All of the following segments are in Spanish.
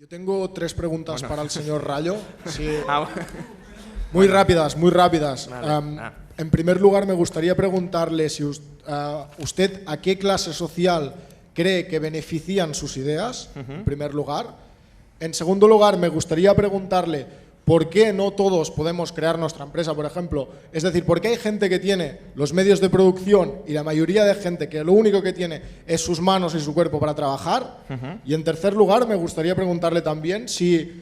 Yo tengo 3 preguntas para el señor Rayo. Sí. Ah, Muy rápidas, muy rápidas. Vale. En primer lugar, me gustaría preguntarle si usted a qué clase social cree que benefician sus ideas, en primer lugar. En segundo lugar, me gustaría preguntarle por qué no todos podemos crear nuestra empresa, por ejemplo. Es decir, por qué hay gente que tiene los medios de producción y la mayoría de gente que lo único que tiene es sus manos y su cuerpo para trabajar. Y en tercer lugar, me gustaría preguntarle también si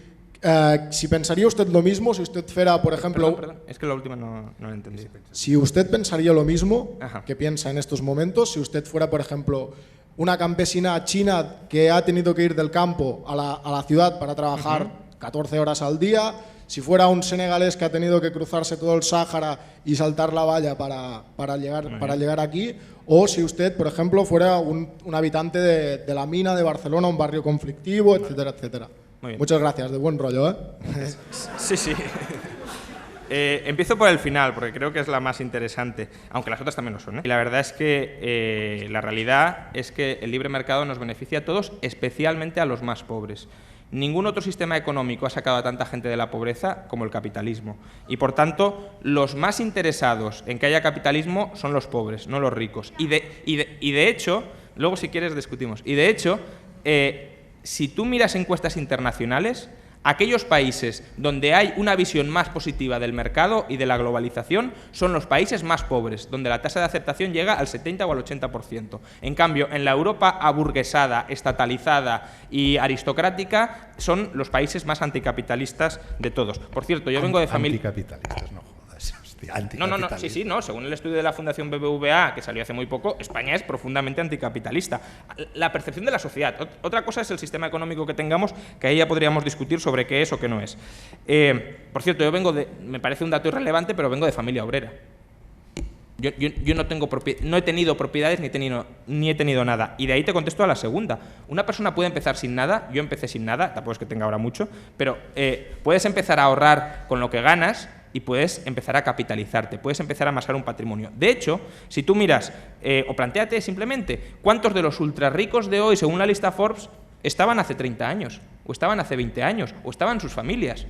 pensaría usted lo mismo si usted fuera, por ejemplo… Perdón, es que la última no la entendí. Si usted pensaría lo mismo Ajá. que piensa en estos momentos, si usted fuera, por ejemplo, una campesina china que ha tenido que ir del campo a la ciudad para trabajar 14 horas al día, si fuera un senegalés que ha tenido que cruzarse todo el Sáhara y saltar la valla para llegar aquí, o si usted, por ejemplo, fuera un habitante de la mina de Barcelona, un barrio conflictivo, etcétera, etcétera. Muy bien. Muchas gracias, de buen rollo, ¿eh? Sí. Empiezo por el final, porque creo que es la más interesante, aunque las otras también lo son, ¿eh? Y la verdad es que la realidad es que el libre mercado nos beneficia a todos, especialmente a los más pobres. Ningún otro sistema económico ha sacado a tanta gente de la pobreza como el capitalismo. Y, por tanto, los más interesados en que haya capitalismo son los pobres, no los ricos. Y de hecho, luego si quieres discutimos, y de hecho, si tú miras encuestas internacionales, aquellos países donde hay una visión más positiva del mercado y de la globalización son los países más pobres, donde la tasa de aceptación llega al 70 o al 80%. En cambio, en la Europa aburguesada, estatalizada y aristocrática son los países más anticapitalistas de todos. Por cierto, yo vengo de familia… Anticapitalistas, no jodas. Hostia, No, sí, según el estudio de la Fundación BBVA, que salió hace muy poco, España es profundamente anticapitalista. La percepción de la sociedad. Otra cosa es el sistema económico que tengamos, que ahí ya podríamos discutir sobre qué es o qué no es. Por cierto, yo vengo me parece un dato irrelevante, pero vengo de familia obrera. Yo no he tenido propiedades ni he tenido nada. Y de ahí te contesto a la segunda. Una persona puede empezar sin nada, yo empecé sin nada, tampoco es que tenga ahora mucho, pero puedes empezar a ahorrar con lo que ganas y puedes empezar a capitalizarte, puedes empezar a amasar un patrimonio. De hecho, si tú miras, o plantéate simplemente, ¿cuántos de los ultrarricos de hoy, según la lista Forbes, estaban hace 30 años, o estaban hace 20 años, o estaban sus familias?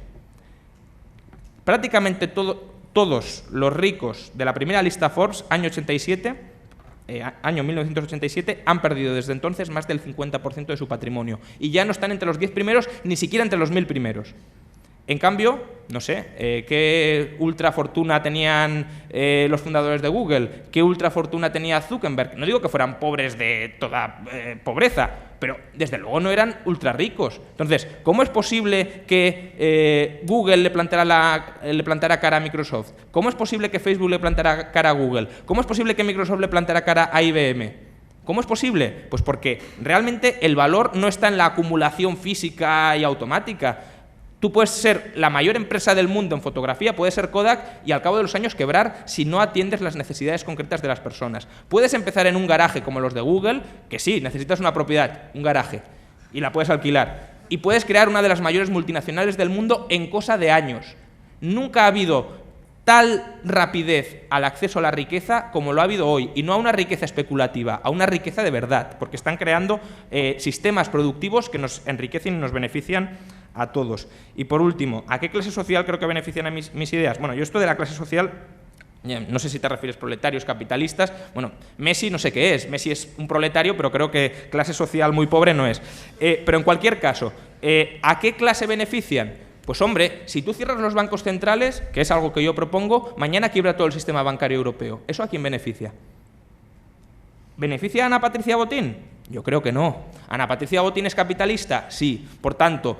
Prácticamente todos los ricos de la primera lista Forbes, año 1987, han perdido desde entonces más del 50% de su patrimonio. Y ya no están entre los 10 primeros, ni siquiera entre los 1000 primeros. En cambio, no sé, ¿qué ultrafortuna tenían los fundadores de Google? ¿Qué ultrafortuna tenía Zuckerberg? No digo que fueran pobres de toda pobreza, pero desde luego no eran ultrarricos. Entonces, ¿cómo es posible que Google le plantara cara a Microsoft? ¿Cómo es posible que Facebook le plantara cara a Google? ¿Cómo es posible que Microsoft le plantara cara a IBM? ¿Cómo es posible? Pues porque realmente el valor no está en la acumulación física y automática. Tú puedes ser la mayor empresa del mundo en fotografía, puedes ser Kodak y al cabo de los años quebrar si no atiendes las necesidades concretas de las personas. Puedes empezar en un garaje como los de Google, que sí, necesitas una propiedad, un garaje, y la puedes alquilar. Y puedes crear una de las mayores multinacionales del mundo en cosa de años. Nunca ha habido tal rapidez al acceso a la riqueza como lo ha habido hoy, y no a una riqueza especulativa, a una riqueza de verdad, porque están creando sistemas productivos que nos enriquecen y nos benefician a todos. Y por último, ¿a qué clase social creo que benefician a mis ideas? Bueno, yo esto de la clase social, no sé si te refieres proletarios, capitalistas. Bueno, Messi no sé qué es. Messi es un proletario, pero creo que clase social muy pobre no es. Pero en cualquier caso, ¿a qué clase benefician? Pues hombre, si tú cierras los bancos centrales, que es algo que yo propongo, mañana quiebra todo el sistema bancario europeo. ¿Eso a quién beneficia? ¿Beneficia a Ana Patricia Botín? Yo creo que no. ¿Ana Patricia Botín es capitalista? Sí. Por tanto,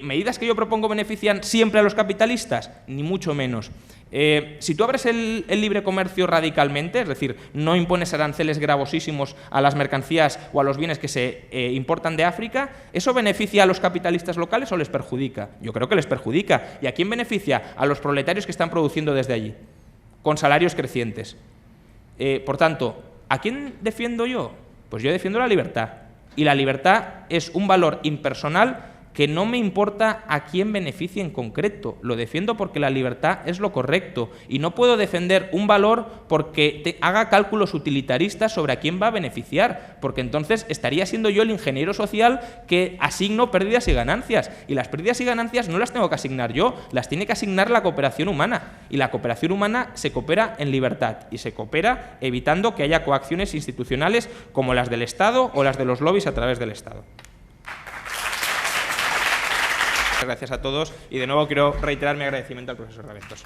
¿medidas que yo propongo benefician siempre a los capitalistas? Ni mucho menos. Si tú abres el libre comercio radicalmente, es decir, no impones aranceles gravosísimos a las mercancías o a los bienes que se importan de África, ¿eso beneficia a los capitalistas locales o les perjudica? Yo creo que les perjudica. ¿Y a quién beneficia? A los proletarios que están produciendo desde allí, con salarios crecientes. Por tanto, ¿a quién defiendo yo? Pues yo defiendo la libertad. Y la libertad es un valor impersonal que no me importa a quién beneficie en concreto, lo defiendo porque la libertad es lo correcto y no puedo defender un valor porque haga cálculos utilitaristas sobre a quién va a beneficiar, porque entonces estaría siendo yo el ingeniero social que asigno pérdidas y ganancias, y las pérdidas y ganancias no las tengo que asignar yo, las tiene que asignar la cooperación humana, y la cooperación humana se coopera en libertad y se coopera evitando que haya coacciones institucionales como las del Estado o las de los lobbies a través del Estado. Gracias a todos y de nuevo quiero reiterar mi agradecimiento al profesor Raventós.